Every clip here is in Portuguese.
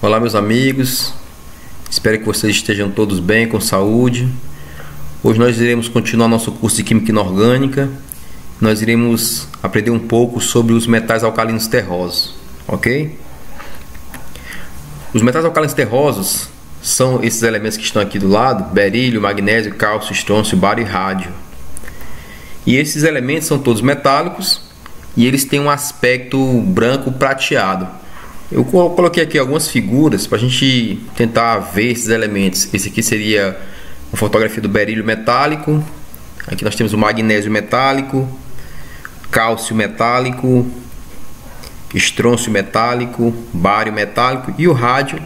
Olá, meus amigos, espero que vocês estejam todos bem, com saúde. Hoje nós iremos continuar nosso curso de Química Inorgânica. Nós iremos aprender um pouco sobre os metais alcalinos terrosos, ok? Os metais alcalinos terrosos são esses elementos que estão aqui do lado: berílio, magnésio, cálcio, estrôncio, bário e rádio. E esses elementos são todos metálicos e eles têm um aspecto branco prateado. Eu coloquei aqui algumas figuras para a gente tentar ver esses elementos. Esse aqui seria uma fotografia do berílio metálico. Aqui nós temos o magnésio metálico, cálcio metálico, estrôncio metálico, bário metálico e o rádio,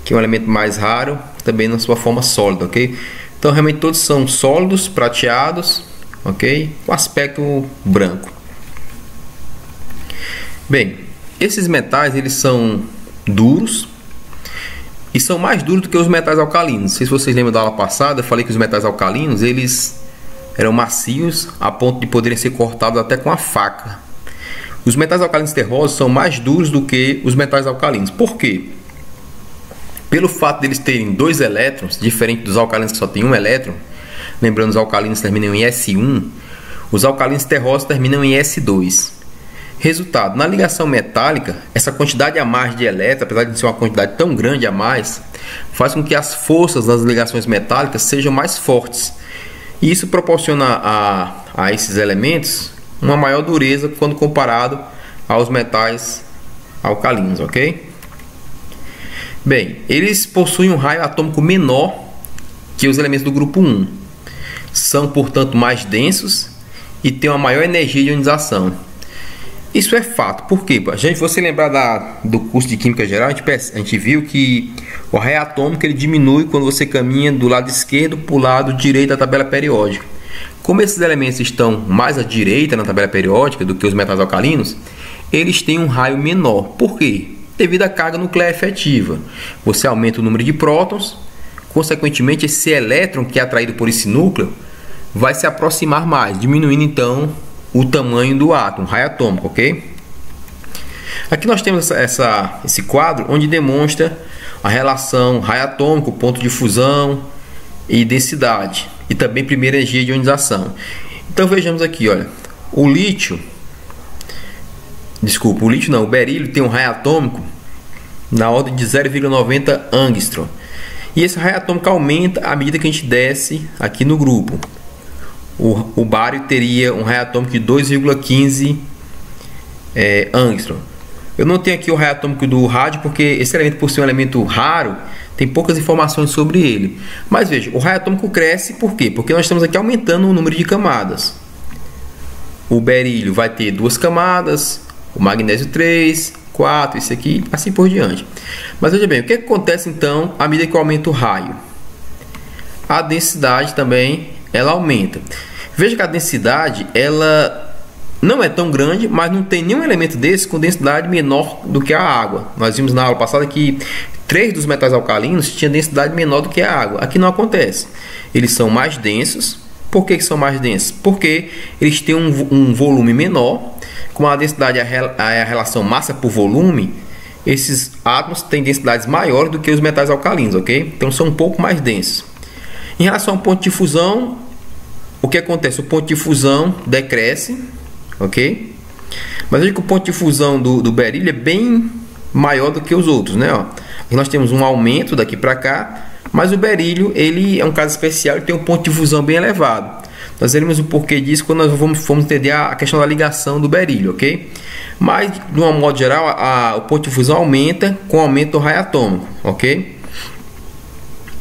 que é um elemento mais raro, também na sua forma sólida, ok? Então realmente todos são sólidos, prateados, ok? Com aspecto branco. Bem, esses metais eles são duros e são mais duros do que os metais alcalinos. Não sei se vocês lembram da aula passada, eu falei que os metais alcalinos eles eram macios a ponto de poderem ser cortados até com a faca. Os metais alcalinos terrosos são mais duros do que os metais alcalinos. Por quê? Pelo fato de eles terem dois elétrons, diferente dos alcalinos que só tem um elétron. Lembrando, os alcalinos terminam em S1, os alcalinos terrosos terminam em S2. Resultado, na ligação metálica, essa quantidade a mais de elétrons, apesar de ser uma quantidade tão grande a mais, faz com que as forças das ligações metálicas sejam mais fortes. E isso proporciona a esses elementos uma maior dureza quando comparado aos metais alcalinos, ok? Bem, eles possuem um raio atômico menor que os elementos do grupo 1. São, portanto, mais densos e têm uma maior energia de ionização. Isso é fato. Por quê? Se você lembrar do curso de Química Geral, a gente viu que o raio atômico ele diminui quando você caminha do lado esquerdo para o lado direito da tabela periódica. Como esses elementos estão mais à direita na tabela periódica do que os metais alcalinos, eles têm um raio menor. Por quê? Devido à carga nuclear efetiva. Você aumenta o número de prótons, consequentemente esse elétron que é atraído por esse núcleo vai se aproximar mais, diminuindo então o tamanho do átomo, raio atômico, ok? Aqui nós temos esse quadro onde demonstra a relação raio atômico, ponto de fusão e densidade, e também primeira energia de ionização. Então vejamos aqui, olha, o berílio tem um raio atômico na ordem de 0,90 angstrom. E esse raio atômico aumenta à medida que a gente desce aqui no grupo. O bário teria um raio atômico de 2,15 angstrom. Eu não tenho aqui o raio atômico do rádio porque esse elemento, por ser um elemento raro, tem poucas informações sobre ele. Mas veja, o raio atômico cresce por quê? Porque nós estamos aqui aumentando o número de camadas. O berílio vai ter 2 camadas, o magnésio 3, 4, esse aqui, assim por diante. Mas veja bem, o que acontece então à medida que eu aumento o raio? A densidade também ela aumenta. Veja que a densidade ela não é tão grande, mas não tem nenhum elemento desse com densidade menor do que a água. Nós vimos na aula passada que 3 dos metais alcalinos tinham densidade menor do que a água. Aqui não acontece. Eles são mais densos. Por que são mais densos? Porque eles têm um volume menor. Com a densidade a relação massa por volume, esses átomos têm densidades maiores do que os metais alcalinos, ok? Então são um pouco mais densos. Em relação ao ponto de fusão, o que acontece? O ponto de fusão decresce, ok? Mas veja que o ponto de fusão do berílio é bem maior do que os outros, né? Aqui nós temos um aumento daqui para cá, mas o berílio ele é um caso especial, ele tem um ponto de fusão bem elevado. Nós veremos o porquê disso quando nós vamos entender a questão da ligação do berílio, ok? Mas, de um modo geral, o ponto de fusão aumenta com o aumento do raio atômico, ok?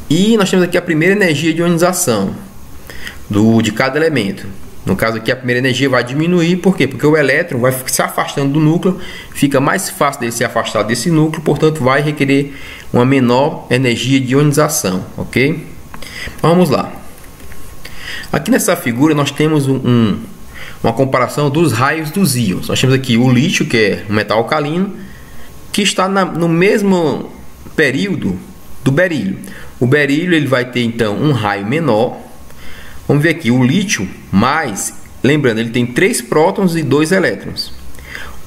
E nós temos aqui a primeira energia de ionização de cada elemento. No caso aqui, a primeira energia vai diminuir. Por quê? Porque o elétron vai se afastando do núcleo, fica mais fácil dele se afastar desse núcleo, portanto vai requerer uma menor energia de ionização, ok? Vamos lá. Aqui nessa figura nós temos uma comparação dos raios dos íons. Nós temos aqui o lítio, que é um metal alcalino, que está no mesmo período do berílio. O berílio ele vai ter então um raio menor. Vamos ver aqui, o lítio mais, lembrando, ele tem 3 prótons e 2 elétrons.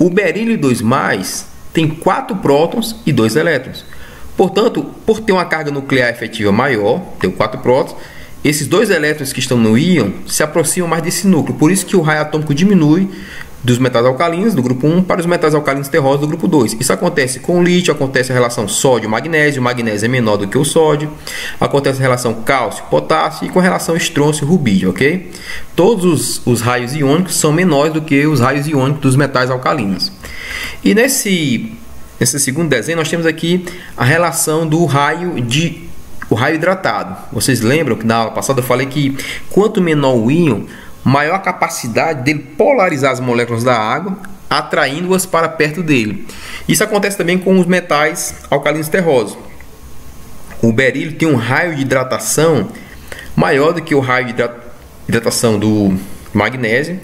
O berílio 2+, tem 4 prótons e 2 elétrons. Portanto, por ter uma carga nuclear efetiva maior, tem 4 prótons, esses 2 elétrons que estão no íon se aproximam mais desse núcleo. Por isso que o raio atômico diminui dos metais alcalinos do grupo 1 para os metais alcalinos terrosos do grupo 2. Isso acontece com o lítio, acontece a relação sódio-magnésio, o magnésio é menor do que o sódio, acontece a relação cálcio-potássio e com a relação estrôncio-rubídio, ok? Todos os raios iônicos são menores do que os raios iônicos dos metais alcalinos. E nesse segundo desenho nós temos aqui a relação do raio hidratado. Vocês lembram que na aula passada eu falei que quanto menor o íon, maior a capacidade dele polarizar as moléculas da água, atraindo-as para perto dele. Isso acontece também com os metais alcalinos terrosos. O berílio tem um raio de hidratação maior do que o raio de hidratação do magnésio,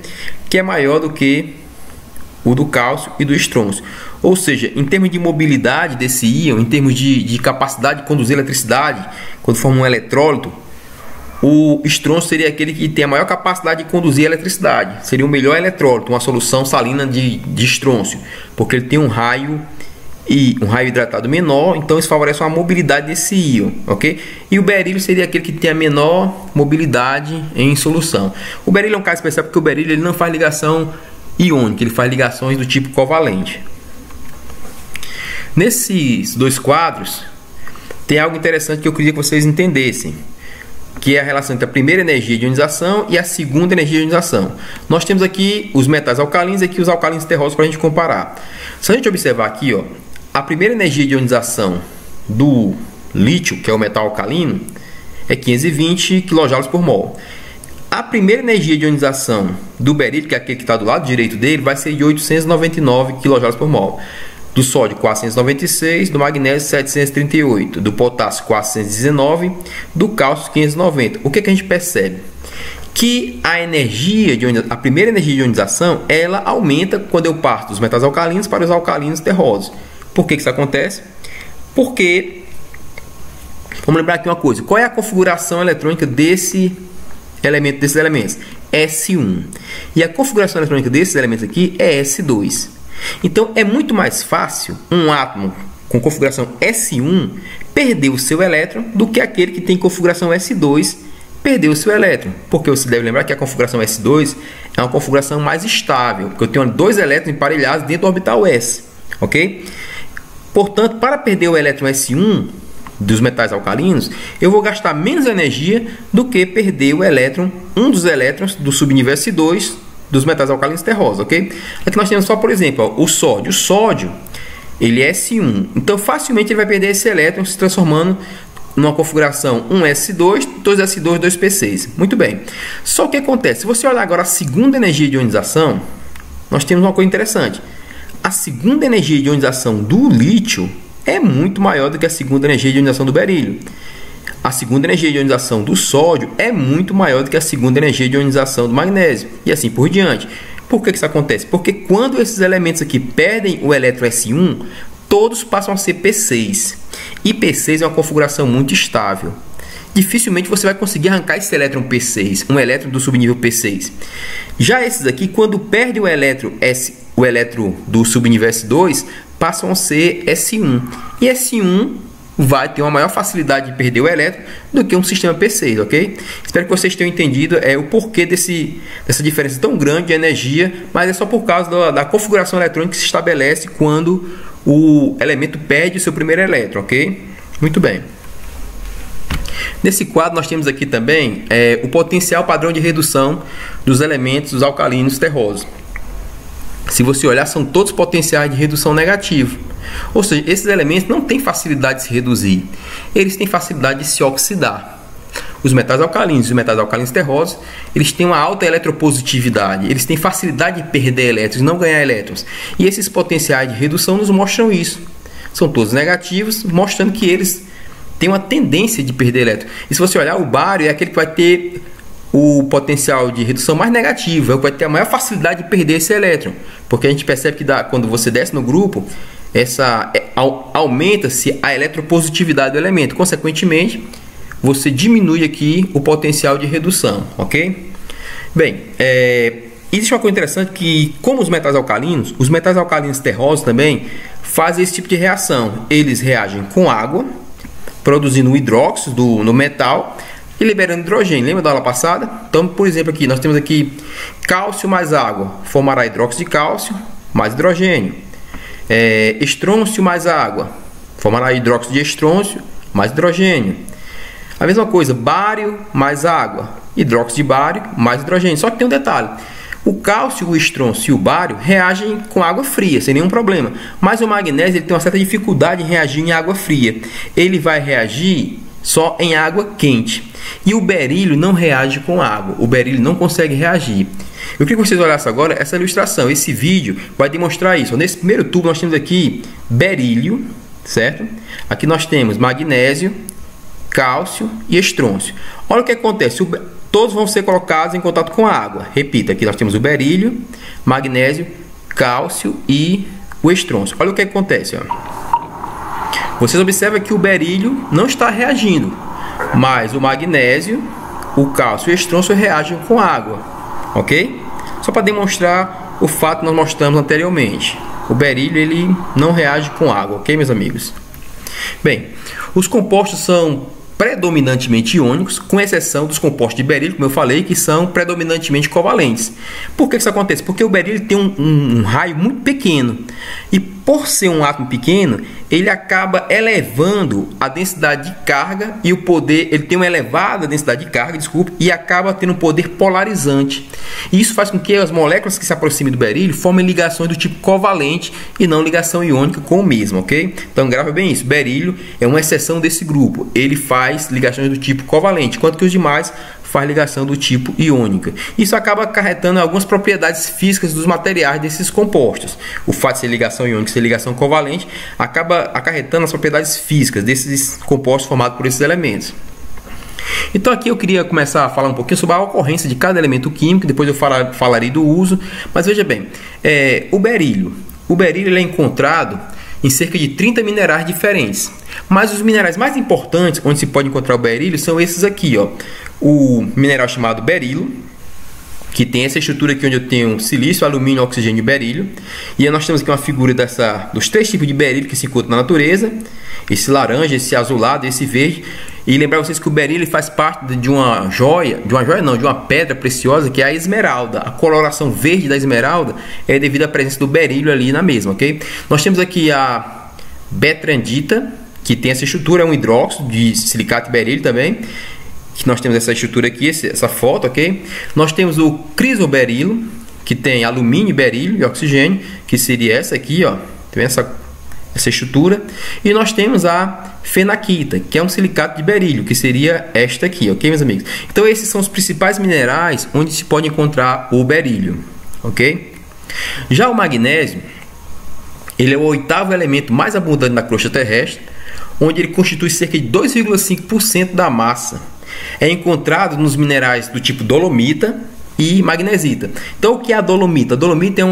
que é maior do que o do cálcio e do estrôncio. Ou seja, em termos de mobilidade desse íon, em termos de capacidade de conduzir eletricidade, quando forma um eletrólito, o estrôncio seria aquele que tem a maior capacidade de conduzir eletricidade. Seria o melhor eletrólito, uma solução salina de estrôncio, porque ele tem um raio hidratado menor, então isso favorece uma mobilidade desse íon, ok? E o berílio seria aquele que tem a menor mobilidade em solução. O berílio é um caso especial porque o berílio ele não faz ligação iônica, ele faz ligações do tipo covalente. Nesses 2 quadros tem algo interessante que eu queria que vocês entendessem, que é a relação entre a primeira energia de ionização e a segunda energia de ionização. Nós temos aqui os metais alcalinos e aqui os alcalinos terrosos para a gente comparar. Se a gente observar aqui, ó, a primeira energia de ionização do lítio, que é o metal alcalino, é 520 kJ por mol. A primeira energia de ionização do berílio, que é aquele que está do lado direito dele, vai ser de 899 kJ por mol. Do sódio 496, do magnésio 738, do potássio 419, do cálcio 590. O que a gente percebe? Que a primeira energia de ionização, ela aumenta quando eu parto dos metais alcalinos para os alcalinos terrosos. Por que isso acontece? Porque, vamos lembrar aqui uma coisa, qual é a configuração eletrônica desses elementos? S1. E a configuração eletrônica desses elementos aqui é S2. Então é muito mais fácil um átomo com configuração S1 perder o seu elétron do que aquele que tem configuração S2 perder o seu elétron. Porque você deve lembrar que a configuração S2 é uma configuração mais estável, porque eu tenho 2 elétrons emparelhados dentro do orbital S, ok? Portanto, para perder o elétron S1 dos metais alcalinos, eu vou gastar menos energia do que perder o elétron, um dos elétrons do subnível S2 dos metais alcalinos terrosos, ok? Aqui nós temos só, por exemplo, ó, o sódio. O sódio, ele é S1. Então, facilmente ele vai perder esse elétron se transformando numa configuração 1s2, 2s2, 2p6. Muito bem. Só que o que acontece? Se você olhar agora a segunda energia de ionização, nós temos uma coisa interessante. A segunda energia de ionização do lítio é muito maior do que a segunda energia de ionização do berílio. A segunda energia de ionização do sódio é muito maior do que a segunda energia de ionização do magnésio. E assim por diante. Por que isso acontece? Porque quando esses elementos aqui perdem o elétron S1, todos passam a ser P6. E P6 é uma configuração muito estável. Dificilmente você vai conseguir arrancar esse elétron P6, um elétron do subnível P6. Já esses aqui, quando perde o elétron do subnível S2, passam a ser S1. E S1 vai ter uma maior facilidade de perder o elétron do que um sistema P6, ok? Espero que vocês tenham entendido o porquê dessa diferença tão grande de energia, mas é só por causa da configuração eletrônica que se estabelece quando o elemento perde o seu primeiro elétron, ok? Muito bem. Nesse quadro nós temos aqui também o potencial padrão de redução dos elementos alcalinos terrosos. Se você olhar, são todos potenciais de redução negativo. Ou seja, esses elementos não têm facilidade de se reduzir. Eles têm facilidade de se oxidar. Os metais alcalinos e os metais alcalinos terrosos, eles têm uma alta eletropositividade. Eles têm facilidade de perder elétrons, não ganhar elétrons. E esses potenciais de redução nos mostram isso. São todos negativos, mostrando que eles têm uma tendência de perder elétrons. E se você olhar, o bário é aquele que vai ter o potencial de redução mais negativo, é o que vai ter a maior facilidade de perder esse elétron. Porque a gente percebe que quando você desce no grupo, aumenta-se a eletropositividade do elemento. Consequentemente, você diminui aqui o potencial de redução, ok? Bem, existe uma coisa interessante que, como os metais alcalinos terrosos também fazem esse tipo de reação. Eles reagem com água, produzindo o hidróxido no metal e liberando hidrogênio. Lembra da aula passada? Então, por exemplo, aqui nós temos aqui cálcio mais água, formará hidróxido de cálcio mais hidrogênio. Estrôncio mais água, formará hidróxido de estrôncio mais hidrogênio. A mesma coisa, bário mais água, hidróxido de bário mais hidrogênio. Só que tem um detalhe: o cálcio, o estrôncio e o bário reagem com água fria, sem nenhum problema. Mas o magnésio ele tem uma certa dificuldade em reagir em água fria. Ele vai reagir só em água quente. E o berílio não reage com água. O berílio não consegue reagir. Eu queria que vocês olhassem agora essa ilustração. Esse vídeo vai demonstrar isso. Nesse primeiro tubo nós temos aqui berílio, certo? Aqui nós temos magnésio, cálcio e estrôncio. Olha o que acontece. Todos vão ser colocados em contato com a água. Repita, aqui nós temos o berílio, magnésio, cálcio e o estrôncio. Olha o que acontece. Vocês observam que o berílio não está reagindo, mas o magnésio, o cálcio e o estrôncio reagem com água. Ok? Só para demonstrar o fato que nós mostramos anteriormente. O berílio ele não reage com água, ok, meus amigos? Bem, os compostos são predominantemente iônicos, com exceção dos compostos de berílio, como eu falei, que são predominantemente covalentes. Por que isso acontece? Porque o berílio tem um raio muito pequeno, e por ser um átomo pequeno, ele acaba elevando a densidade de carga e o poder, ele tem uma elevada densidade de carga, e acaba tendo um poder polarizante. E isso faz com que as moléculas que se aproximem do berílio formem ligações do tipo covalente e não ligação iônica com o mesmo, ok? Então grava bem isso, berílio é uma exceção desse grupo, ele faz ligações do tipo covalente, enquanto que os demais faz ligação do tipo iônica. Isso acaba acarretando algumas propriedades físicas dos materiais desses compostos. O fato de ser ligação iônica e ser ligação covalente acaba acarretando as propriedades físicas desses compostos formados por esses elementos. Então aqui eu queria começar a falar um pouquinho sobre a ocorrência de cada elemento químico, depois eu falarei do uso, mas veja bem, o berílio ele é encontrado em cerca de 30 minerais diferentes, mas os minerais mais importantes onde se pode encontrar o berílio são esses aqui, ó. O mineral chamado berilo, que tem essa estrutura aqui onde eu tenho silício, alumínio, oxigênio e berílio. E aí nós temos aqui uma figura dos três tipos de berílio que se encontram na natureza: esse laranja, esse azulado e esse verde. E lembrar vocês que o berílio faz parte de uma pedra preciosa, que é a esmeralda. A coloração verde da esmeralda é devido à presença do berílio ali na mesma, ok? Nós temos aqui a betrandita, que tem essa estrutura, é um hidróxido de silicato e berílio também. Que nós temos essa estrutura aqui, essa foto, ok? Nós temos o crisoberilo, que tem alumínio, berílio e oxigênio, que seria essa aqui, ó. Tem essa estrutura. E nós temos a fenaquita, que é um silicato de berílio, que seria esta aqui, ok, meus amigos? Então esses são os principais minerais onde se pode encontrar o berílio, ok? Já o magnésio, ele é o oitavo elemento mais abundante na crosta terrestre, onde ele constitui cerca de 2,5% da massa. É encontrado nos minerais do tipo dolomita e magnesita. Então o que é a dolomita? A dolomita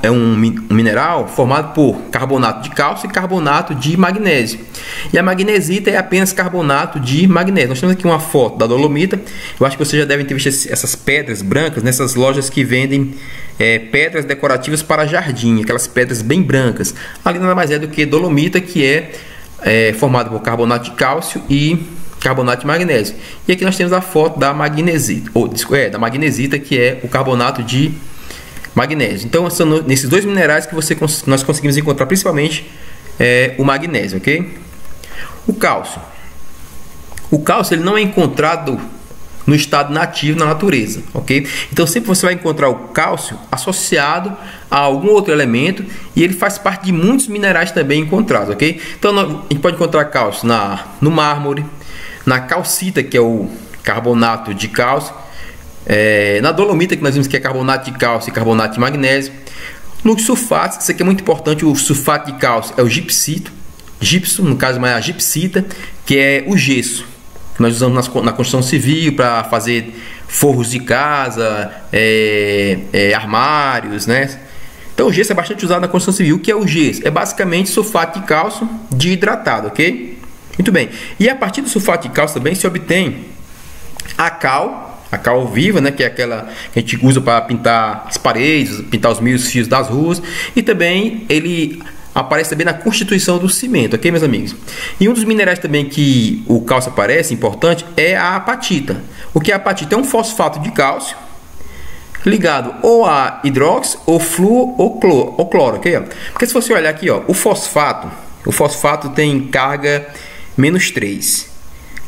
é um mineral formado por carbonato de cálcio e carbonato de magnésio. E a magnesita é apenas carbonato de magnésio. Nós temos aqui uma foto da dolomita. Eu acho que vocês já devem ter visto essas pedras brancas nessas lojas que vendem pedras decorativas para jardim, aquelas pedras bem brancas. Ali nada mais é do que dolomita, que é formado por carbonato de cálcio e carbonato de magnésio. E aqui nós temos a foto da magnesita, da magnesita, que é o carbonato de magnésio. Então são nesses dois minerais que nós conseguimos encontrar principalmente o magnésio, ok? O cálcio ele não é encontrado no estado nativo na natureza, ok? Então sempre você vai encontrar o cálcio associado a algum outro elemento, e ele faz parte de muitos minerais também encontrados, ok? Então a gente pode encontrar cálcio no mármore, na calcita, que é o carbonato de cálcio, na dolomita, que nós vimos que é carbonato de cálcio e carbonato de magnésio, nos sulfatos, que isso aqui é muito importante. O sulfato de cálcio é o gipsum, no caso mais a gipsita, que é o gesso que nós usamos na construção civil para fazer forros de casa, armários, né? Então o gesso é bastante usado na construção civil. O que é o gesso? É basicamente sulfato de cálcio hidratado, ok? Muito bem. E a partir do sulfato de cálcio também se obtém a cal, a cal viva, né, que é aquela que a gente usa para pintar as paredes, pintar os meios fios das ruas, e também ele aparece também na constituição do cimento, ok, meus amigos? E um dos minerais também que o cálcio aparece, importante, é a apatita. O que é a apatita? É um fosfato de cálcio ligado ou a hidróxido, ou flúor, ou cloro, ok? Porque se você olhar aqui, ó, o fosfato tem carga -3.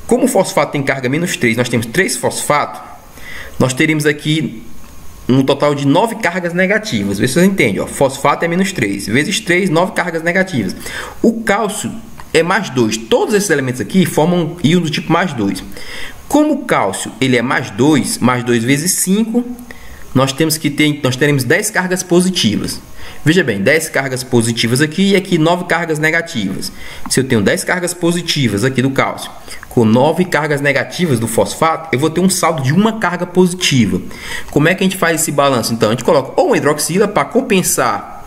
Como o fosfato tem carga -3, nós temos 3 fosfatos, nós teríamos aqui um total de 9 cargas negativas. Vê se vocês entendem, ó. Fosfato é -3, vezes 3, 9 cargas negativas. O cálcio é +2. Todos esses elementos aqui formam íon do tipo +2. Como o cálcio ele é +2 vezes 5, nós teremos 10 cargas positivas. Veja bem, 10 cargas positivas aqui e aqui 9 cargas negativas. Se eu tenho 10 cargas positivas aqui do cálcio com 9 cargas negativas do fosfato, eu vou ter um saldo de uma carga positiva. Como é que a gente faz esse balanço? Então, a gente coloca ou uma hidroxila para compensar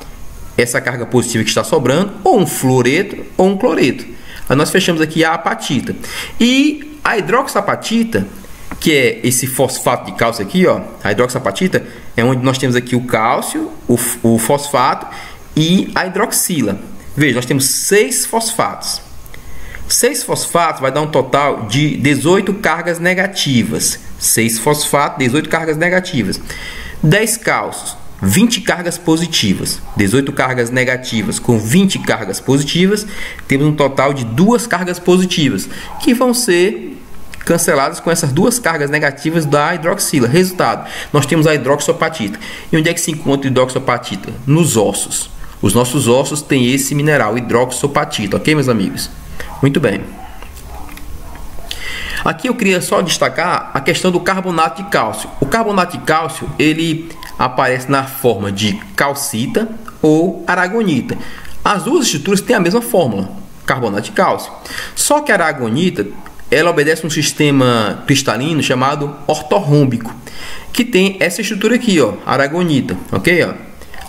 essa carga positiva que está sobrando, ou um fluoreto ou um cloreto. Aí nós fechamos aqui a apatita. E a hidroxapatita, que é esse fosfato de cálcio aqui, ó, a hidroxapatita é onde nós temos aqui o cálcio, o fosfato e a hidroxila. Veja, nós temos 6 fosfatos. 6 fosfatos vai dar um total de 18 cargas negativas. 6 fosfatos, 18 cargas negativas. 10 cálcios, 20 cargas positivas. 18 cargas negativas com 20 cargas positivas, temos um total de 2 cargas positivas, que vão ser canceladas com essas 2 cargas negativas da hidroxila. Resultado, nós temos a hidroxapatita. E onde é que se encontra a hidroxapatita? Nos ossos. Os nossos ossos têm esse mineral, hidroxapatita, ok, meus amigos? Muito bem. Aqui eu queria só destacar a questão do carbonato de cálcio. O carbonato de cálcio, ele aparece na forma de calcita ou aragonita. As duas estruturas têm a mesma fórmula, carbonato de cálcio. Só que a aragonita, ela obedece a um sistema cristalino chamado ortorrômbico, que tem essa estrutura aqui, ó, aragonita, ok? Ó,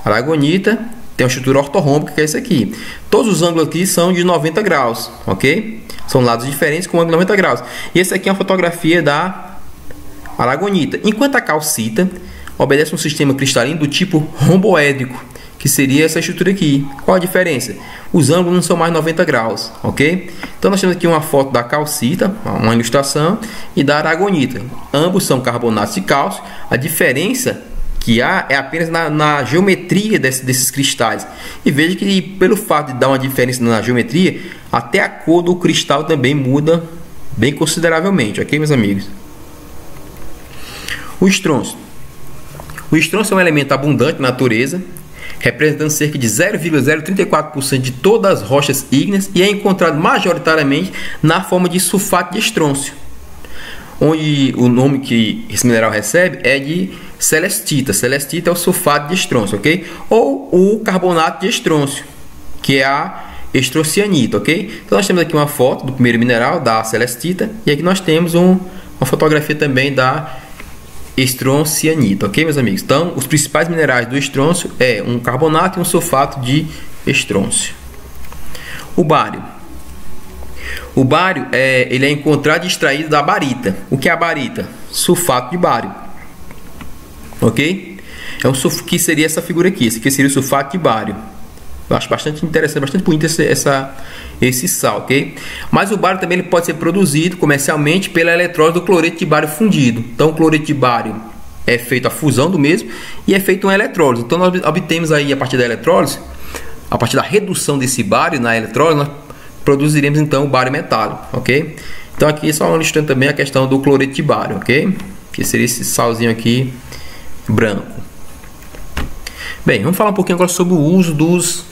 aragonita tem uma estrutura ortorrômbica, que é esse aqui. Todos os ângulos aqui são de 90 graus, ok? São lados diferentes com ângulo de 90 graus. E esse aqui é uma fotografia da aragonita. Enquanto a calcita obedece a um sistema cristalino do tipo romboédrico, que seria essa estrutura aqui. Qual a diferença? Os ângulos não são mais 90 graus, ok? Então nós temos aqui uma foto da calcita, uma ilustração, e da aragonita. Ambos são carbonatos de cálcio. A diferença que há é apenas na geometria desses cristais. E veja que pelo fato de dar uma diferença na geometria, até a cor do cristal também muda bem consideravelmente, ok, meus amigos? O estrôncio. O estrôncio é um elemento abundante na natureza, representando cerca de 0,034% de todas as rochas ígneas e é encontrado majoritariamente na forma de sulfato de estrôncio, onde o nome que esse mineral recebe é de celestita. Celestita é o sulfato de estrôncio, ok? Ou o carbonato de estrôncio, que é a estrocianita, ok? Então nós temos aqui uma foto do primeiro mineral, da celestita, e aqui nós temos uma fotografia também da estrocianita, ok, meus amigos? Então, os principais minerais do estrôncio é um carbonato e um sulfato de estrôncio. O bário. O bário ele é encontrado e extraído da barita. O que é a barita? Sulfato de bário, ok? Que seria essa figura aqui. Esse aqui seria o sulfato de bário. Eu acho bastante interessante, bastante bonito esse sal, ok? Mas o bário também ele pode ser produzido comercialmente pela eletrólise do cloreto de bário fundido. Então, o cloreto de bário é feito a fusão do mesmo e é feito uma eletrólise. Então, nós obtemos aí a partir da eletrólise, a partir da redução desse bário na eletrólise, nós produziremos então o bário metálico, ok? Então, aqui só ilustrando também a questão do cloreto de bário, ok? Que seria esse salzinho aqui branco. Bem, vamos falar um pouquinho agora sobre o uso dos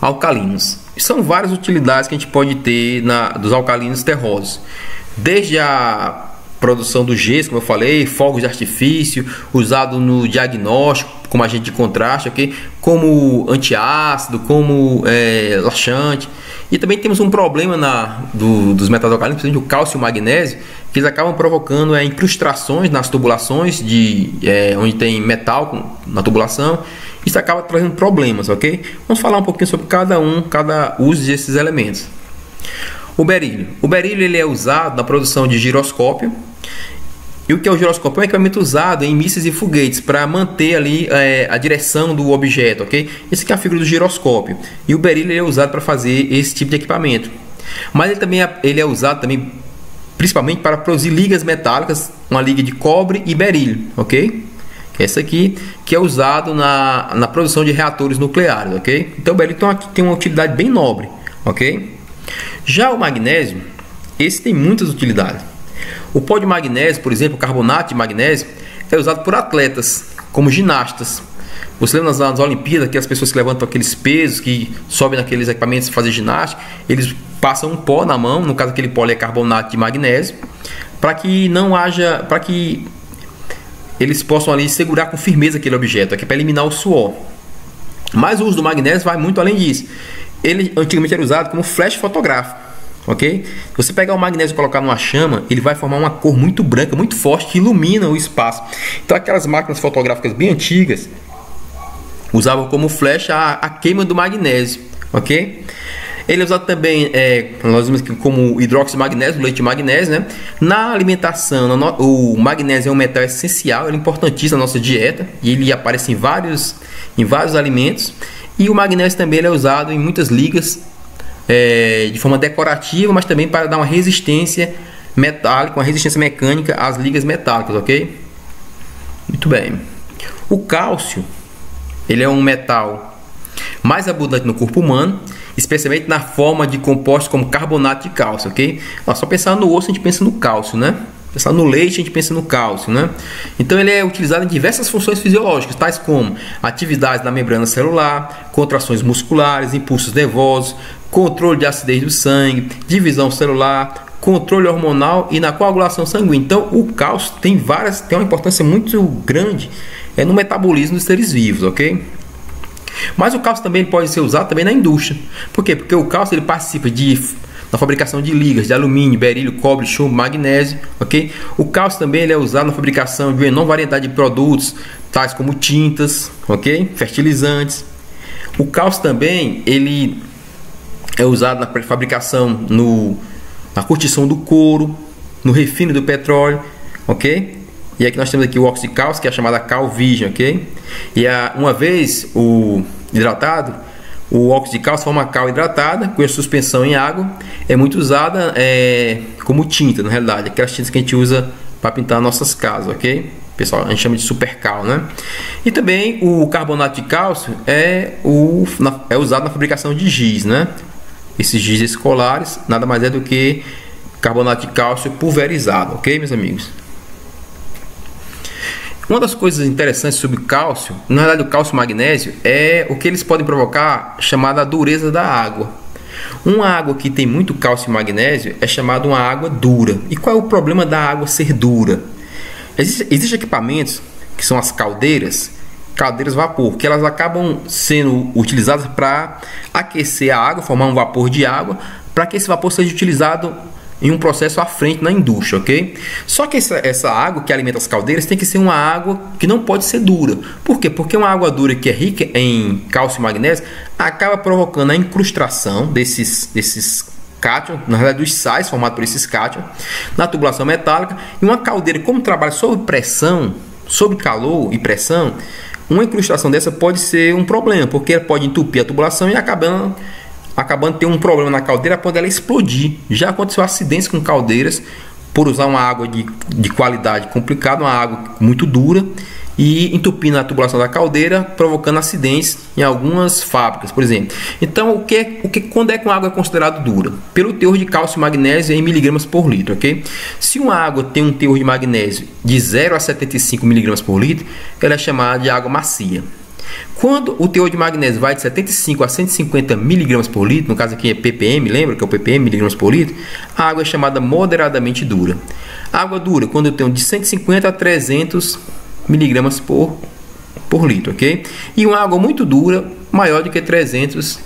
alcalinos. São várias utilidades que a gente pode ter dos alcalinos terrosos. Desde a produção do gesso, como eu falei, fogos de artifício, usado no diagnóstico, como agente de contraste, ok? Como antiácido, como laxante. E também temos um problema dos metais alcalinos, principalmente o cálcio e o magnésio, que eles acabam provocando incrustações nas tubulações, onde tem metal na tubulação. Isso acaba trazendo problemas, ok? Vamos falar um pouquinho sobre cada uso desses elementos. O berílio. O berílio ele é usado na produção de giroscópio E o que é o giroscópio? É um equipamento usado em mísseis e foguetes para manter ali a direção do objeto, ok? Esse aqui é a figura do giroscópio. E o berílio é usado para fazer esse tipo de equipamento. Mas ele é usado também principalmente para produzir ligas metálicas, uma liga de cobre e berílio, ok? Essa aqui que é usado na produção de reatores nucleares, ok? Então o berílio tem uma utilidade bem nobre, ok? Já o magnésio, esse tem muitas utilidades. O pó de magnésio, por exemplo, o carbonato de magnésio, é usado por atletas, como ginastas. Você lembra nas Olimpíadas, aquelas pessoas que levantam aqueles pesos, que sobem naqueles equipamentos para fazer ginástica, eles passam um pó na mão, no caso aquele pó é carbonato de magnésio, para que eles possam ali segurar com firmeza aquele objeto, aqui para eliminar o suor. Mas o uso do magnésio vai muito além disso. Ele antigamente era usado como flash fotográfico. Ok? Se você pegar o magnésio e colocar numa chama, ele vai formar uma cor muito branca, muito forte, que ilumina o espaço. Então aquelas máquinas fotográficas bem antigas usavam como flash a queima do magnésio, ok? Ele é usado também nós vimos como hidróxido de magnésio, leite de magnésio, né? Na alimentação, o magnésio é um metal essencial, ele é importantíssimo na nossa dieta e ele aparece em vários alimentos. E o magnésio também ele é usado em muitas ligas de forma decorativa, mas também para dar uma resistência metálica, uma resistência mecânica às ligas metálicas, ok? Muito bem. O cálcio, ele é um metal mais abundante no corpo humano, especialmente na forma de compostos como carbonato de cálcio, ok? Só pensar no osso a gente pensa no cálcio, né? Pensar no leite, a gente pensa no cálcio, né? Então ele é utilizado em diversas funções fisiológicas, tais como atividades na membrana celular, contrações musculares, impulsos nervosos, controle de acidez do sangue, divisão celular, controle hormonal e na coagulação sanguínea. Então o cálcio tem uma importância muito grande no metabolismo dos seres vivos, ok? Mas o cálcio também pode ser usado também na indústria. Por quê? Porque o cálcio ele participa na fabricação de ligas de alumínio, berílio, cobre, chumbo, magnésio, ok? O cálcio também ele é usado na fabricação de uma enorme variedade de produtos, tais como tintas, ok? Fertilizantes. O cálcio também ele é usado na fabricação, na curtição do couro, no refino do petróleo, ok? E aqui nós temos aqui o óxido de cálcio, que é a chamada CalVision, ok? E uma vez hidratado, o óxido de cálcio forma cal hidratada, cuja suspensão em água é muito usada como tinta, na realidade, aquelas tintas que a gente usa para pintar nossas casas, ok? Pessoal, a gente chama de supercal, né? E também o carbonato de cálcio é usado na fabricação de giz, né? Esses giz escolares nada mais é do que carbonato de cálcio pulverizado, ok, meus amigos? Uma das coisas interessantes sobre o cálcio, na verdade o cálcio e o magnésio, é o que eles podem provocar, chamada dureza da água. Uma água que tem muito cálcio e magnésio é chamada uma água dura. E qual é o problema da água ser dura? Existem equipamentos que são as caldeiras vapor, que elas acabam sendo utilizadas para aquecer a água, formar um vapor de água, para que esse vapor seja utilizado em um processo à frente na indústria, ok? Só que essa água que alimenta as caldeiras tem que ser uma água que não pode ser dura. Por quê? Porque uma água dura que é rica em cálcio e magnésio acaba provocando a incrustação desses cátions, na verdade dos sais formados por esses cátions, na tubulação metálica. E uma caldeira, como trabalha sob pressão, sob calor e pressão, uma incrustação dessa pode ser um problema, porque ela pode entupir a tubulação e acabando ter um problema na caldeira, pode ela explodir. Já aconteceu acidentes com caldeiras por usar uma água de qualidade complicada, uma água muito dura, e entupindo a tubulação da caldeira, provocando acidentes em algumas fábricas, por exemplo. Então, quando é que uma água é considerada dura? Pelo teor de cálcio e magnésio em miligramas por litro, ok? Se uma água tem um teor de magnésio de 0 a 75 miligramas por litro, ela é chamada de água macia. Quando o teor de magnésio vai de 75 a 150 miligramas por litro, no caso aqui é ppm, lembra que é o ppm, miligramas por litro, a água é chamada moderadamente dura. A água dura, quando eu tenho de 150 a 300 miligramas por litro, ok? E uma água muito dura, maior do que 300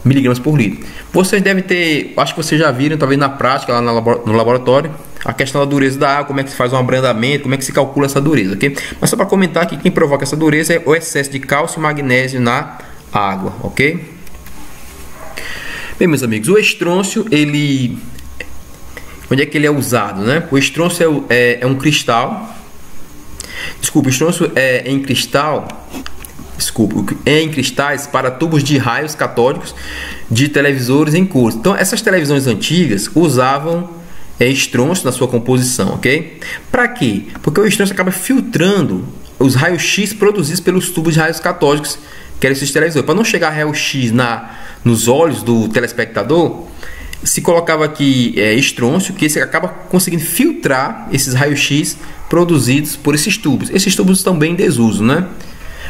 miligramas por litro. Vocês devem ter, acho que vocês já viram, talvez na prática, lá no laboratório, a questão da dureza da água, como é que se faz um abrandamento, como é que se calcula essa dureza, ok? Mas só para comentar que quem provoca essa dureza é o excesso de cálcio e magnésio na água, ok? Bem, meus amigos, o estrôncio, ele onde é que ele é usado, né? O estrôncio é um cristal. Desculpa, o estrôncio é em cristal. Desculpa, é em cristais para tubos de raios catódicos de televisores em cores. Então, essas televisões antigas usavam estrôncio na sua composição, ok? Para quê? Porque o estrôncio acaba filtrando os raios-x produzidos pelos tubos de raios catódicos, que eram esses televisores. Para não chegar raio-x nos olhos do telespectador, se colocava aqui estrôncio, que esse acaba conseguindo filtrar esses raios-x produzidos por esses tubos. Esses tubos estão bem em desuso, né?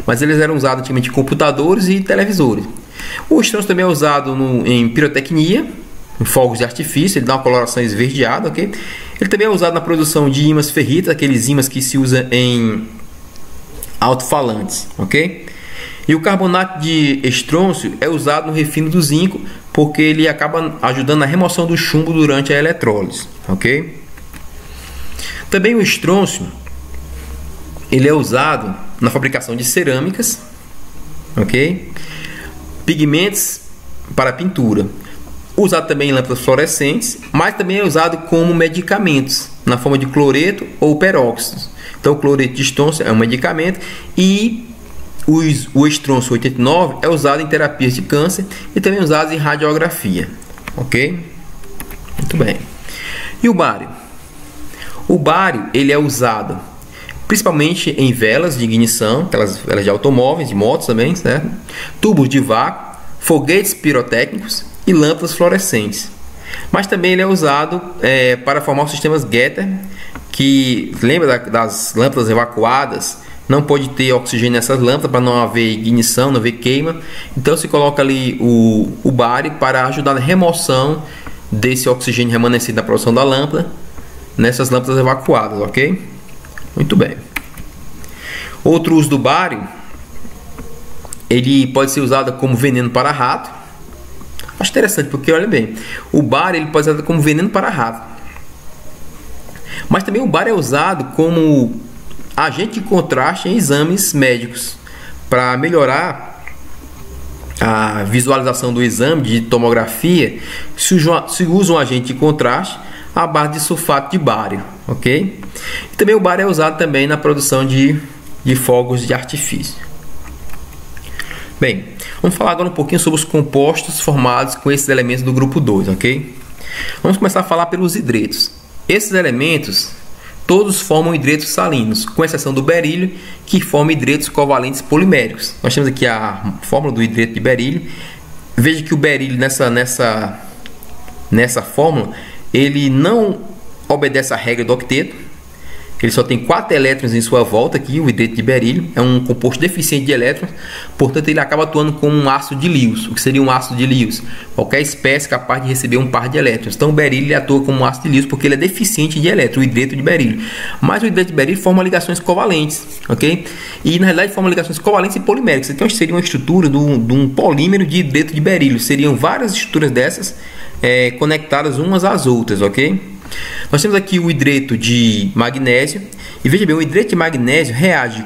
Mas eles eram usados antigamente em computadores e televisores. O estrôncio também é usado em pirotecnia, em fogos de artifício, ele dá uma coloração esverdeada, ok? Ele também é usado na produção de ímãs ferritas, aqueles ímãs que se usa em alto-falantes, ok? E o carbonato de estrôncio é usado no refino do zinco, porque ele acaba ajudando na remoção do chumbo durante a eletrólise, ok? Também o estrôncio, ele é usado na fabricação de cerâmicas, ok? Pigmentos para pintura. Usado também em lâmpadas fluorescentes, mas também é usado como medicamentos, na forma de cloreto ou peróxido. Então, o cloreto de estrôncio é um medicamento e o estrôncio 89 é usado em terapias de câncer e também usado em radiografia, ok? Muito bem. E o bário? O bário, ele é usado principalmente em velas de ignição, aquelas velas de automóveis, de motos também, certo? Tubos de vácuo, foguetes pirotécnicos e lâmpadas fluorescentes. Mas também ele é usado para formar os sistemas Getter, que lembra das lâmpadas evacuadas, não pode ter oxigênio nessas lâmpadas para não haver ignição, não haver queima. Então se coloca ali o bário para ajudar na remoção desse oxigênio remanescente na produção da lâmpada nessas lâmpadas evacuadas, ok? Muito bem. Outro uso do bário, ele pode ser usado como veneno para rato. Acho interessante porque, olha bem, o bário ele pode ser usado como veneno para rato. Mas também o bário é usado como agente de contraste em exames médicos para melhorar a visualização do exame de tomografia. Se usa um agente de contraste à base de sulfato de bário, ok? E também o bário é usado também na produção de fogos de artifício. Bem, vamos falar agora um pouquinho sobre os compostos formados com esses elementos do grupo 2, ok? Vamos começar a falar pelos hidretos. Esses elementos todos formam hidretos salinos, com exceção do berílio, que forma hidretos covalentes poliméricos. Nós temos aqui a fórmula do hidreto de berílio. Veja que o berílio nessa fórmula ele não obedece à regra do octeto. Ele só tem 4 elétrons em sua volta aqui, o hidreto de berílio. É um composto deficiente de elétrons, portanto ele acaba atuando como um ácido de Lewis. O que seria um ácido de Lewis? Qualquer espécie capaz de receber um par de elétrons. Então o berílio atua como um ácido de Lewis porque ele é deficiente de elétrons, o hidreto de berílio. Mas o hidreto de berílio forma ligações covalentes, ok? E na realidade forma ligações covalentes e poliméricas. Então seria uma estrutura de um polímero de hidreto de berílio. Seriam várias estruturas dessas conectadas umas às outras, ok? Nós temos aqui o hidreto de magnésio. E veja bem, o hidreto de magnésio reage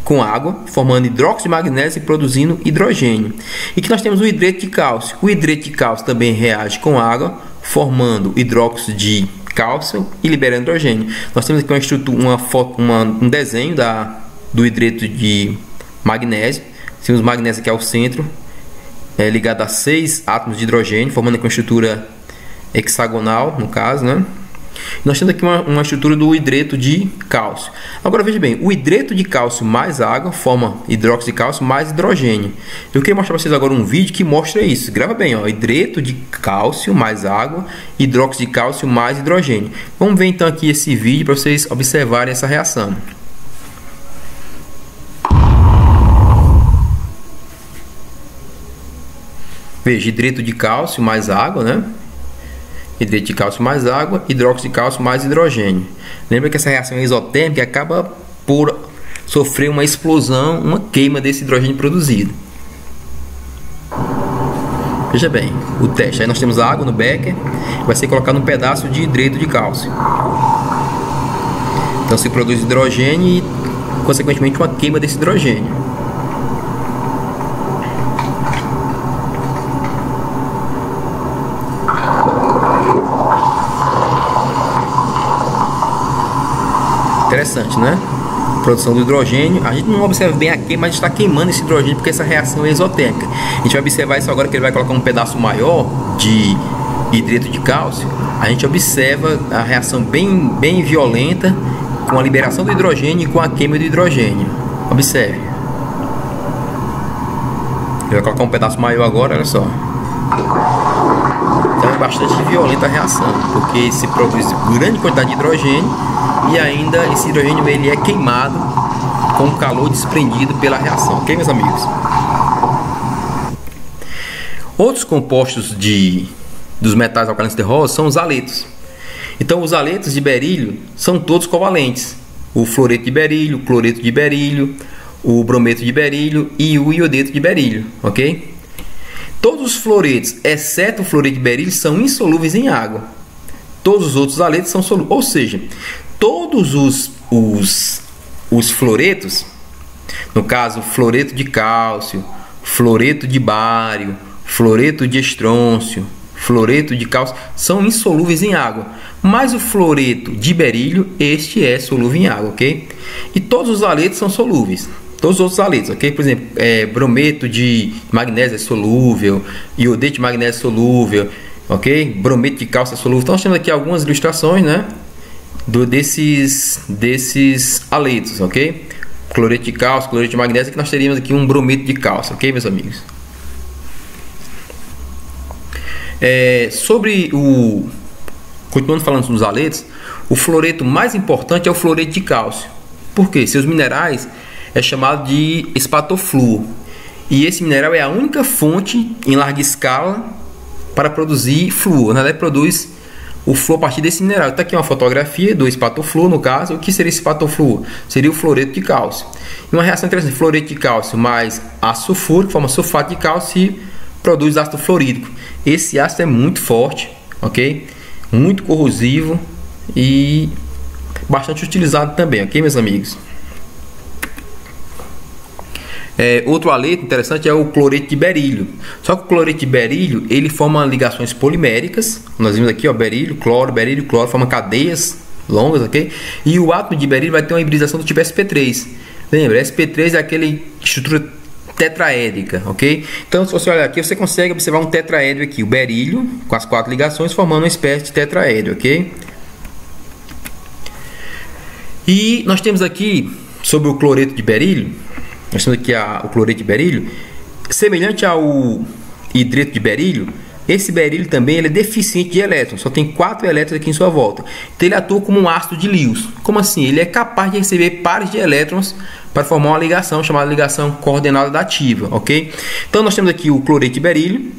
com água, formando hidróxido de magnésio e produzindo hidrogênio. E que nós temos o hidreto de cálcio. O hidreto de cálcio também reage com água, formando hidróxido de cálcio e liberando hidrogênio. Nós temos aqui uma estrutura, um desenho do hidreto de magnésio. Temos o magnésio aqui ao centro, ligado a 6 átomos de hidrogênio, formando aqui uma estrutura hexagonal, no caso, né? Nós temos aqui uma estrutura do hidreto de cálcio. Agora veja bem, o hidreto de cálcio mais água forma hidróxido de cálcio mais hidrogênio. Eu queria mostrar para vocês agora um vídeo que mostra isso. Grava bem, ó, hidreto de cálcio mais água, hidróxido de cálcio mais hidrogênio. Vamos ver então aqui esse vídeo para vocês observarem essa reação. Veja, hidreto de cálcio mais água, né? Hidreto de cálcio mais água, hidróxido de cálcio mais hidrogênio. Lembra que essa reação isotérmica acaba por sofrer uma explosão, uma queima desse hidrogênio produzido. Veja bem, o teste. Aí nós temos a água no becker, vai ser colocado um pedaço de hidreto de cálcio. Então se produz hidrogênio e, consequentemente, uma queima desse hidrogênio. interessante, né? Produção do hidrogênio, a gente não observa bem a queima, mas está queimando esse hidrogênio porque essa reação é exotérmica. A gente vai observar isso agora, que ele vai colocar um pedaço maior de hidreto de cálcio. A gente observa a reação bem violenta com a liberação do hidrogênio e com a queima do hidrogênio. Observe. Ele vai colocar um pedaço maior agora, olha só. Então é bastante violenta a reação, porque se produz grande quantidade de hidrogênio e ainda esse hidrogênio ele é queimado com o calor desprendido pela reação, ok, meus amigos? Outros compostos dos metais alcalinos terrosos são os haletos. Então os haletos de berílio são todos covalentes. O fluoreto de berílio, o cloreto de berílio, o brometo de berílio e o iodeto de berílio, ok? Todos os fluoretos, exceto o fluoreto de berílio, são insolúveis em água. Todos os outros haletos são solúveis, ou seja, todos os fluoretos, no caso fluoreto de cálcio, fluoreto de bário, fluoreto de estrôncio, fluoreto de cálcio, são insolúveis em água. Mas o fluoreto de berílio, este é solúvel em água, ok? E todos os haletos são solúveis. Todos os outros haletos, ok? Por exemplo, brometo de magnésio é solúvel, iodeto de magnésio é solúvel, ok? Brometo de cálcio é solúvel. Então nós temos aqui algumas ilustrações, né? Desses haletos, ok? Cloreto de cálcio, cloreto de magnésio, que nós teríamos aqui um brometo de cálcio, ok, meus amigos? Continuando falando dos haletos, o fluoreto mais importante é o fluoreto de cálcio. Por quê? Seus minerais é chamado de espatofluor. E esse mineral é a única fonte em larga escala para produzir flúor. Na verdade, produz o flúor a partir desse mineral. Está aqui uma fotografia do espatofluor, no caso. O que seria esse espatofluor? Seria o fluoreto de cálcio. E uma reação interessante, fluoreto de cálcio mais ácido sulfúrico, forma sulfato de cálcio e produz ácido fluorídrico. Esse ácido é muito forte, ok? Muito corrosivo e bastante utilizado também, ok, meus amigos? Outro haleto interessante é o cloreto de berílio. Só que o cloreto de berílio ele forma ligações poliméricas. Nós vimos aqui, ó, berílio, cloro, forma cadeias longas, ok? E o átomo de berílio vai ter uma hibridação do tipo sp3. Lembra, sp3 é aquele estrutura tetraédrica, ok? Então, se você olhar aqui, você consegue observar um tetraédro aqui, o berílio com as 4 ligações formando uma espécie de tetraédro, ok? E nós temos aqui sobre o cloreto de berílio. Nós temos aqui o cloreto de berílio, semelhante ao hidreto de berílio. Esse berílio também ele é deficiente de elétrons, só tem 4 elétrons aqui em sua volta. Então ele atua como um ácido de Lewis. Como assim? Ele é capaz de receber pares de elétrons para formar uma ligação chamada ligação coordenada dativa, ok? Então nós temos aqui o cloreto de berílio.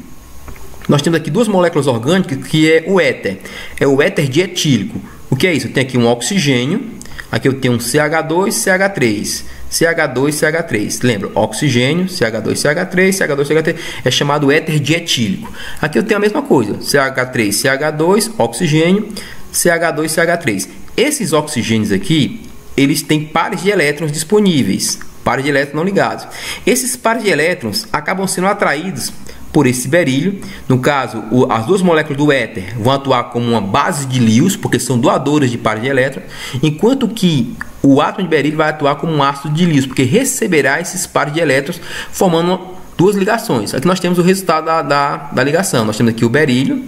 Nós temos aqui 2 moléculas orgânicas que é o éter. É o éter dietílico. O que é isso? Eu tenho aqui um oxigênio. Aqui eu tenho um CH2, CH3. CH2, CH3. Lembra? Oxigênio, CH2, CH3, CH2, CH3 é chamado éter dietílico. Aqui eu tenho a mesma coisa. CH3, CH2, oxigênio, CH2, CH3. Esses oxigênios aqui, eles têm pares de elétrons disponíveis. Pares de elétrons não ligados. Esses pares de elétrons acabam sendo atraídos por esse berílio. No caso, as 2 moléculas do éter vão atuar como uma base de Lewis, porque são doadoras de pares de elétrons, enquanto que o átomo de berílio vai atuar como um ácido de Lewis, porque receberá esses pares de elétrons, formando 2 ligações. Aqui nós temos o resultado da ligação. Nós temos aqui o berílio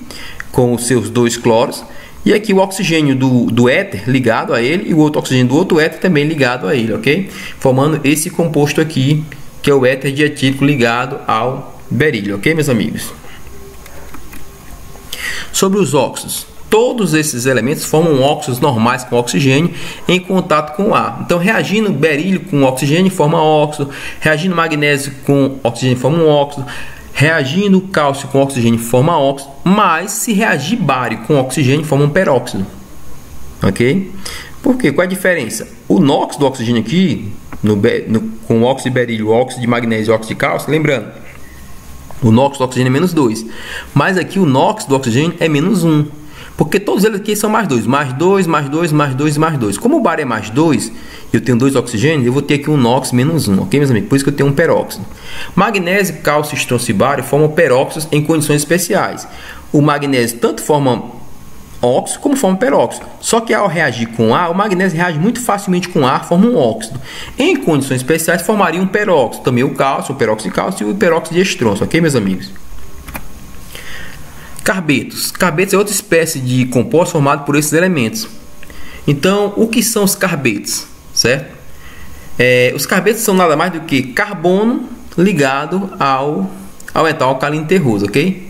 com os seus 2 cloros, e aqui o oxigênio do éter ligado a ele, e o outro oxigênio do outro éter também ligado a ele, ok? Formando esse composto aqui, que é o éter dietílico ligado ao berílio, ok, meus amigos? Sobre os óxidos, todos esses elementos formam óxidos normais com oxigênio em contato com o ar. Então, reagindo berílio com oxigênio forma óxido, reagindo magnésio com oxigênio forma um óxido, reagindo cálcio com oxigênio forma óxido, mas se reagir bário com oxigênio forma um peróxido, ok? Por quê? Qual é a diferença? O NOx do oxigênio aqui, com óxido de berílio, óxido de magnésio e óxido de cálcio, lembrando, o NOx do oxigênio é menos 2, mas aqui o NOx do oxigênio é menos 1, porque todos eles aqui são mais 2, mais 2, mais 2, mais 2 e mais 2. Como o bário é mais 2, eu tenho 2 oxigênios, eu vou ter aqui um NOx menos 1, ok, meus amigos? Por isso que eu tenho um peróxido. Magnésio, cálcio, estrôncio e bário formam peróxidos em condições especiais. O magnésio tanto forma óxido como forma peróxido. Só que ao reagir com ar, o magnésio reage muito facilmente com ar, forma um óxido. Em condições especiais, formaria um peróxido. Também o cálcio, o peróxido de cálcio e o peróxido de estrôncio, ok, meus amigos? Carbetos. Carbetos é outra espécie de composto formado por esses elementos. Então, o que são os carbetos? Certo? Os carbetos são nada mais do que carbono ligado ao metal alcalino terroso, ok?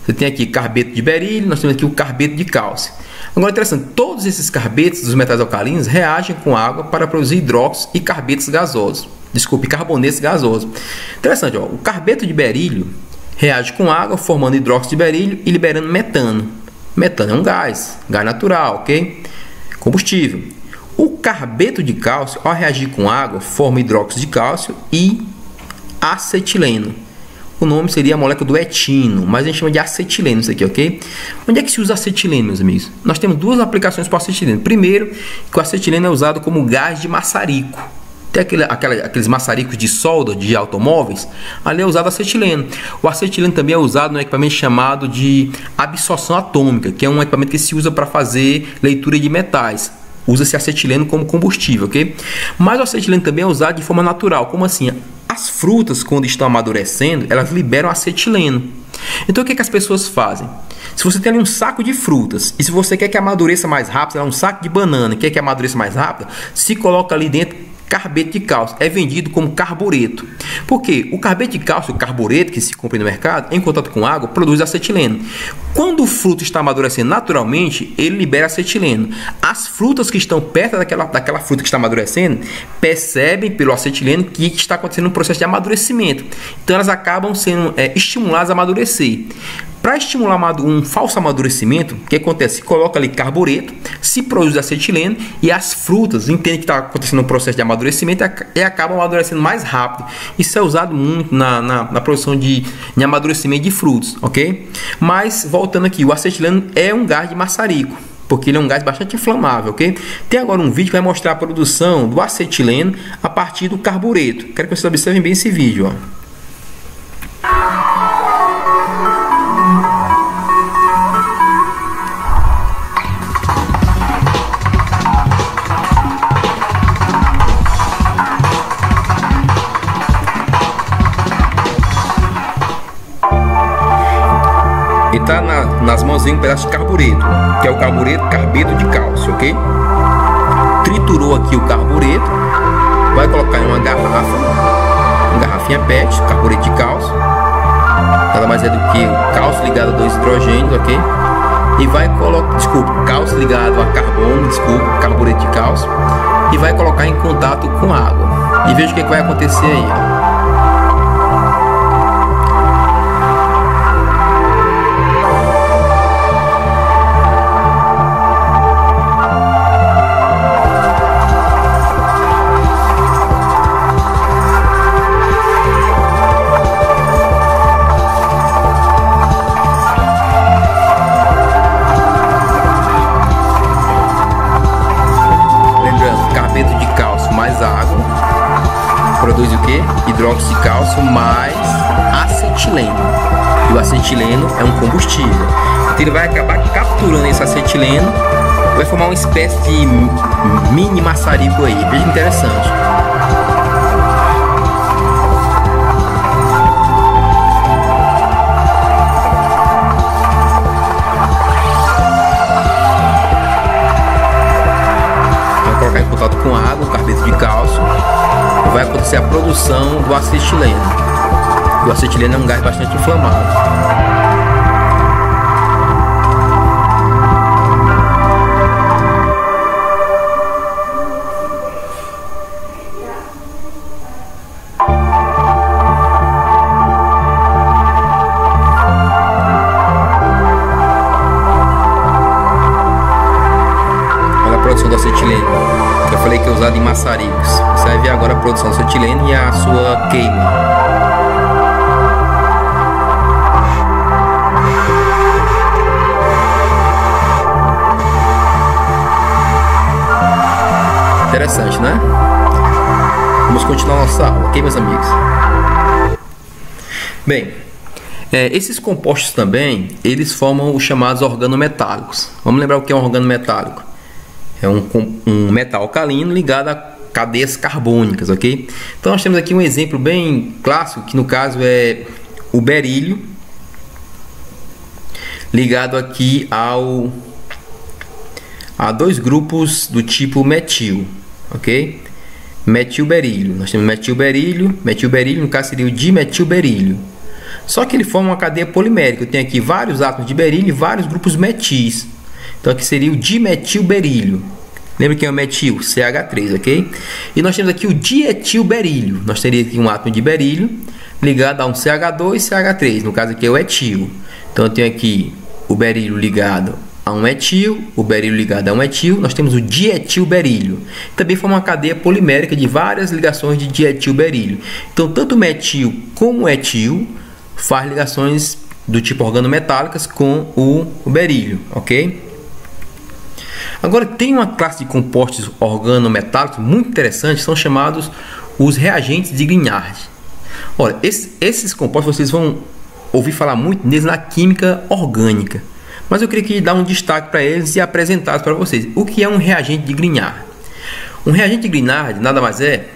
Você tem aqui carbeto de berílio, nós temos aqui o carbeto de cálcio. Agora, interessante, todos esses carbetos dos metais alcalinos reagem com água para produzir hidróxidos e carbetos gasosos. Desculpe, carbonetos gasosos. Interessante, ó, o carbeto de berílio reage com água, formando hidróxido de berílio e liberando metano. Metano é um gás natural, ok? Combustível. O carbeto de cálcio, ao reagir com água, forma hidróxido de cálcio e acetileno. O nome seria a molécula do etino, mas a gente chama de acetileno isso aqui, ok? Onde é que se usa acetileno, meus amigos? Nós temos duas aplicações para o acetileno. Primeiro, que o acetileno é usado como gás de maçarico. Tem aqueles maçaricos de solda de automóveis, ali é usado acetileno. O acetileno também é usado no equipamento chamado de absorção atômica, que é um equipamento que se usa para fazer leitura de metais. Usa-se acetileno como combustível, ok? Mas o acetileno também é usado de forma natural. Como assim? As frutas, quando estão amadurecendo, elas liberam acetileno. Então, o que as pessoas fazem? Se você tem ali um saco de frutas e se você quer que amadureça mais rápido, um saco de banana, quer que amadureça mais rápido, se coloca ali dentro carbeto de cálcio. É vendido como carbureto. Por quê? O carbeto de cálcio, o carbureto que se compra no mercado, em contato com água, produz acetileno. Quando o fruto está amadurecendo naturalmente, ele libera acetileno. As frutas que estão perto daquela fruta que está amadurecendo percebem pelo acetileno que está acontecendo um processo de amadurecimento. Então elas acabam sendo estimuladas a amadurecer. Para estimular um falso amadurecimento, o que acontece? Se coloca ali carbureto, se produz acetileno e as frutas entendem que está acontecendo um processo de amadurecimento e acabam amadurecendo mais rápido. Isso é usado muito na produção de amadurecimento de frutos, ok? Mas, voltando aqui, o acetileno é um gás de maçarico, porque ele é um gás bastante inflamável, ok? Tem agora um vídeo que vai mostrar a produção do acetileno a partir do carbureto. Quero que vocês observem bem esse vídeo, ó. E está nas mãozinhas um pedaço de carbureto, que é o carbeto de cálcio, ok? Triturou aqui o carbureto, vai colocar em uma garrafinha PET, carbureto de cálcio, nada mais é do que o cálcio ligado a 2 hidrogênios, ok? E vai colocar, cálcio ligado a carbono, carbureto de cálcio, e vai colocar em contato com a água. E veja o que vai acontecer aí, ó. Produz o que? Hidróxido de cálcio mais acetileno. E o acetileno é um combustível. Então ele vai acabar capturando esse acetileno, vai formar uma espécie de mini maçarico aí. Veja que interessante. Vai colocar em contato com a água, o carbeto de cálcio. Vai acontecer a produção do acetileno. O acetileno é um gás bastante inflamável. Olha a produção do acetileno. Eu falei que é usado em maçaricos. Você vai ver agora a produção do acetileno e a sua queima. Interessante, né? Vamos continuar nossa aula, ok, meus amigos? Bem, Esses compostos também, eles formam os chamados organometálicos. Vamos lembrar o que é um organometálico? É um metal alcalino ligado a cadeias carbônicas, ok? Então nós temos aqui um exemplo bem clássico, que no caso é o berílio, ligado aqui a dois grupos do tipo metil, ok? Metilberílio. Nós temos metilberílio, no caso seria o dimetilberílio. Só que ele forma uma cadeia polimérica. Eu tenho aqui vários átomos de berílio e vários grupos metis. Então aqui seria o dimetilberílio. Lembra que é o metil? CH3, ok? E nós temos aqui o dietilberílio. Nós teríamos aqui um átomo de berílio ligado a um CH2 e CH3. No caso aqui é o etil. Então eu tenho aqui o berílio ligado a um etil, o berílio ligado a um etil. Nós temos o dietilberílio. Também forma uma cadeia polimérica de várias ligações de dietilberílio. Então tanto o metil como o etil faz ligações do tipo organometálicas com o berílio, ok? Agora tem uma classe de compostos organometálicos muito interessante, são chamados os reagentes de Grignard. Olha, esses compostos vocês vão ouvir falar muito neles na química orgânica, mas eu queria dar um destaque para eles e apresentá-los para vocês. O que é um reagente de Grignard? Um reagente de Grignard nada mais é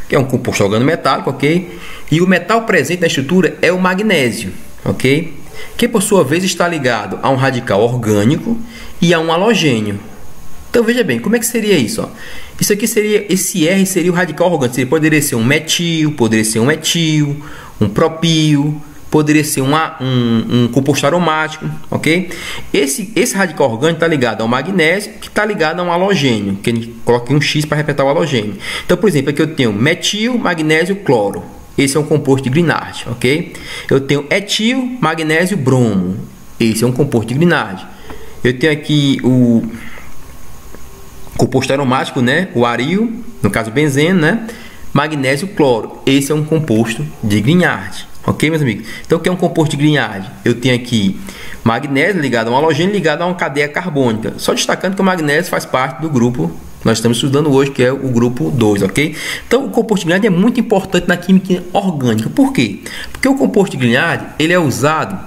que é um composto organometálico, ok? E o metal presente na estrutura é o magnésio, ok? Que por sua vez está ligado a um radical orgânico e a um halogênio. Então veja bem, como é que seria isso? Ó? Isso aqui seria, esse R seria o radical orgânico. Poderia ser um metil, poderia ser um etil, um propil, poderia ser um composto aromático, ok? Esse radical orgânico está ligado ao magnésio, que está ligado a um halogênio, que a gente coloca um X para representar o halogênio. Então, por exemplo, aqui eu tenho metil, magnésio, cloro. Esse é um composto de Grignard, ok? Eu tenho etil, magnésio, bromo. Esse é um composto de Grignard. Eu tenho aqui o composto aromático, né? O aril, no caso benzeno, né? Magnésio, cloro. Esse é um composto de Grignard, ok, meus amigos? Então, o que é um composto de Grignard? Eu tenho aqui magnésio ligado a um halogênio ligado a uma cadeia carbônica. Só destacando que o magnésio faz parte do grupo que nós estamos estudando hoje, que é o grupo 2, ok? Então, o composto de Grignard é muito importante na química orgânica. Por quê? Porque o composto de Grignard, ele é usado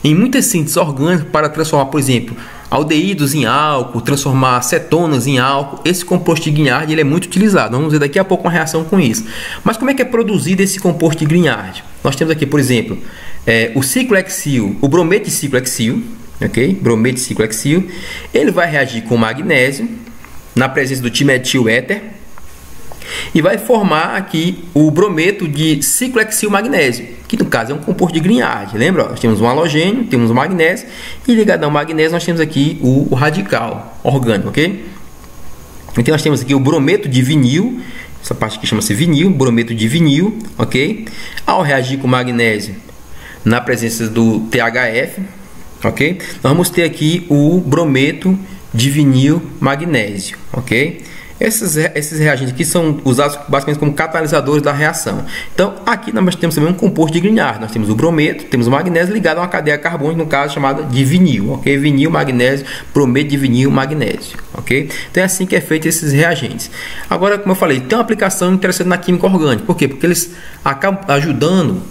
em muitas sínteses orgânicas para transformar, por exemplo, aldeídos em álcool, transformar cetonas em álcool. Esse composto de Grignard ele é muito utilizado. Vamos ver daqui a pouco uma reação com isso. Mas como é que é produzido esse composto de Grignard? Nós temos aqui, por exemplo, o ciclohexil, o brometo de ciclohexil, ok? Brometo de ciclohexil, ele vai reagir com magnésio na presença do dimetil éter e vai formar aqui o brometo de ciclohexil magnésio, que no caso é um composto de Grignard. Lembra? Nós temos um halogênio, temos um magnésio e ligado ao magnésio nós temos aqui o radical orgânico, ok? Então nós temos aqui o brometo de vinil, essa parte aqui chama-se vinil, brometo de vinil, ok? Ao reagir com magnésio na presença do THF, ok? Nós vamos ter aqui o brometo de vinil magnésio, ok? Esses reagentes aqui são usados basicamente como catalisadores da reação. Então, aqui nós temos também um composto de Grignard. Nós temos o brometo, temos o magnésio ligado a uma cadeia carbônica, no caso chamada de vinil, ok? Vinil, magnésio, brometo de vinil, magnésio, ok? Então, é assim que é feito esses reagentes. Agora, como eu falei, tem uma aplicação interessante na química orgânica. Por quê? Porque eles acabam ajudando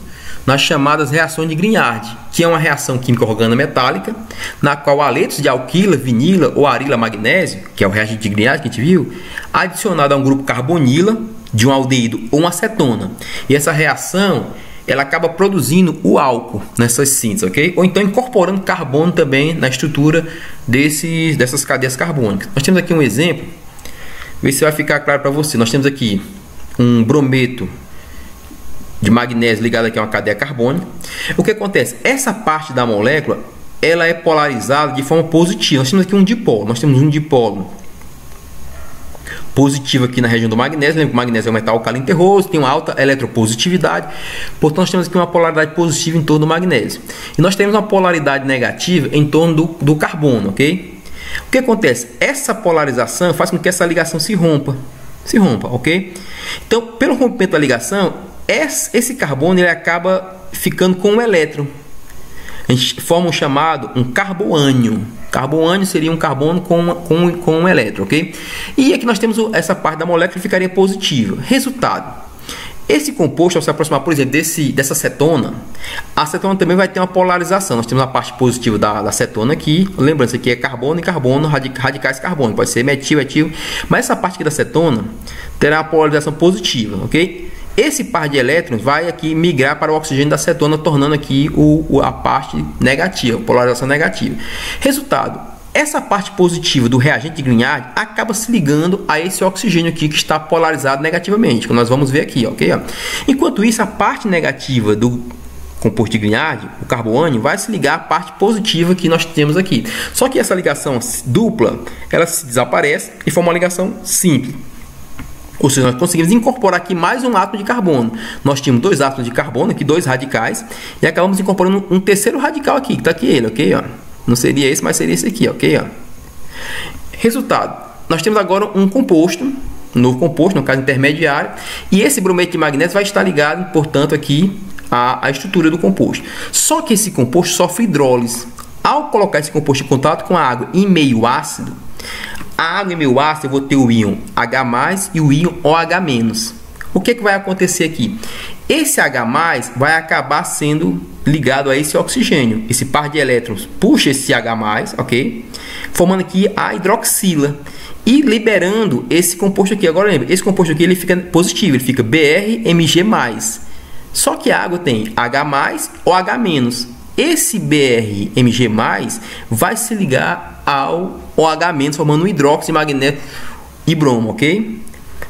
nas chamadas reações de Grignard, que é uma reação química organometálica, na qual haletos de alquila, vinila ou arila magnésio, que é o reagente de Grignard que a gente viu, adicionado a um grupo carbonila de um aldeído ou uma acetona. E essa reação ela acaba produzindo o álcool nessas sínteses, ok? Ou então incorporando carbono também na estrutura dessas cadeias carbônicas. Nós temos aqui um exemplo, ver se vai ficar claro para você. Nós temos aqui um brometo de magnésio ligado aqui a uma cadeia carbônica. O que acontece? Essa parte da molécula ela é polarizada de forma positiva. Nós temos aqui um dipolo. Nós temos um dipolo positivo aqui na região do magnésio. Lembra que o magnésio é um metal alcalino terroso, tem uma alta eletropositividade. Portanto, nós temos aqui uma polaridade positiva em torno do magnésio. E nós temos uma polaridade negativa em torno do carbono, ok? O que acontece? Essa polarização faz com que essa ligação se rompa, ok? Então, pelo rompimento da ligação, esse carbono ele acaba ficando com um elétron. A gente forma um chamado um carboânion. Carboânion seria um carbono com um elétron, ok? E aqui nós temos essa parte da molécula que ficaria positiva. Resultado: Esse composto, ao se aproximar, por exemplo, dessa cetona, a cetona também vai ter uma polarização. Nós temos a parte positiva da cetona aqui. Lembrando, isso aqui é carbono e carbono, radicais carbono. Pode ser metil, etil. Mas essa parte aqui da cetona terá uma polarização positiva, ok? Esse par de elétrons vai aqui migrar para o oxigênio da cetona, tornando aqui a parte negativa, polarização negativa. Resultado. Essa parte positiva do reagente de Grignard acaba se ligando a esse oxigênio aqui que está polarizado negativamente, que nós vamos ver aqui, ok? Enquanto isso, a parte negativa do composto de Grignard, o carboânio, vai se ligar à parte positiva que nós temos aqui. Só que essa ligação dupla, ela se desaparece e forma uma ligação simples. Ou seja, nós conseguimos incorporar aqui mais um átomo de carbono. Nós tínhamos dois átomos de carbono, aqui dois radicais, e acabamos incorporando um terceiro radical aqui, que está aqui ele, ok? Não seria esse, mas seria esse aqui, ok? Resultado, nós temos agora um composto, um novo composto, no caso intermediário, e esse brometo de magnésio vai estar ligado, portanto, aqui à estrutura do composto. Só que esse composto sofre hidrólise. Ao colocar esse composto em contato com a água em meio ácido, a água em meio ácido eu vou ter o íon H+, e o íon OH-. O que vai acontecer aqui? Esse H+ vai acabar sendo ligado a esse oxigênio. Esse par de elétrons puxa esse H+, ok? Formando aqui a hidroxila e liberando esse composto aqui. Agora lembra, esse composto aqui ele fica positivo, ele fica BrMg+. Só que a água tem H+, OH-. Esse BrMg+, vai se ligar ao OH-, formando um hidróxido de magnésio e bromo, ok?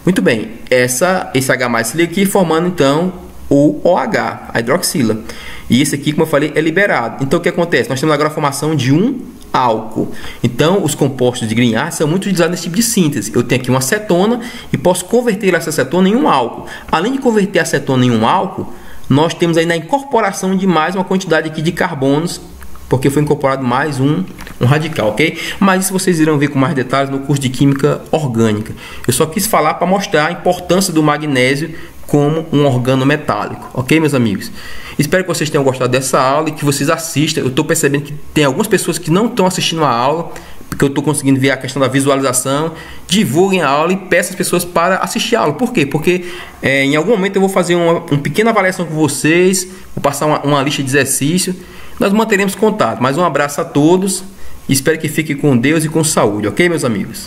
Muito bem, esse H+ se liga aqui, formando então o OH, a hidroxila. E esse aqui, como eu falei, é liberado. Então o que acontece? Nós temos agora a formação de um álcool. Então os compostos de Grignard são muito utilizados nesse tipo de síntese. Eu tenho aqui uma acetona e posso converter essa acetona em um álcool. Além de converter a acetona em um álcool, nós temos aí na incorporação de mais uma quantidade aqui de carbonos, porque foi incorporado mais um radical, ok? Mas isso vocês irão ver com mais detalhes no curso de Química Orgânica. Eu só quis falar para mostrar a importância do magnésio como um organometálico, ok, meus amigos? Espero que vocês tenham gostado dessa aula e que vocês assistam. Eu estou percebendo que tem algumas pessoas que não estão assistindo a aula, porque eu estou conseguindo ver a questão da visualização. Divulguem a aula e peçam as pessoas para assistir a aula. Por quê? Porque em algum momento eu vou fazer uma pequena avaliação com vocês, vou passar uma lista de exercícios. Nós manteremos contato. Mais um abraço a todos. Espero que fiquem com Deus e com saúde, ok, meus amigos?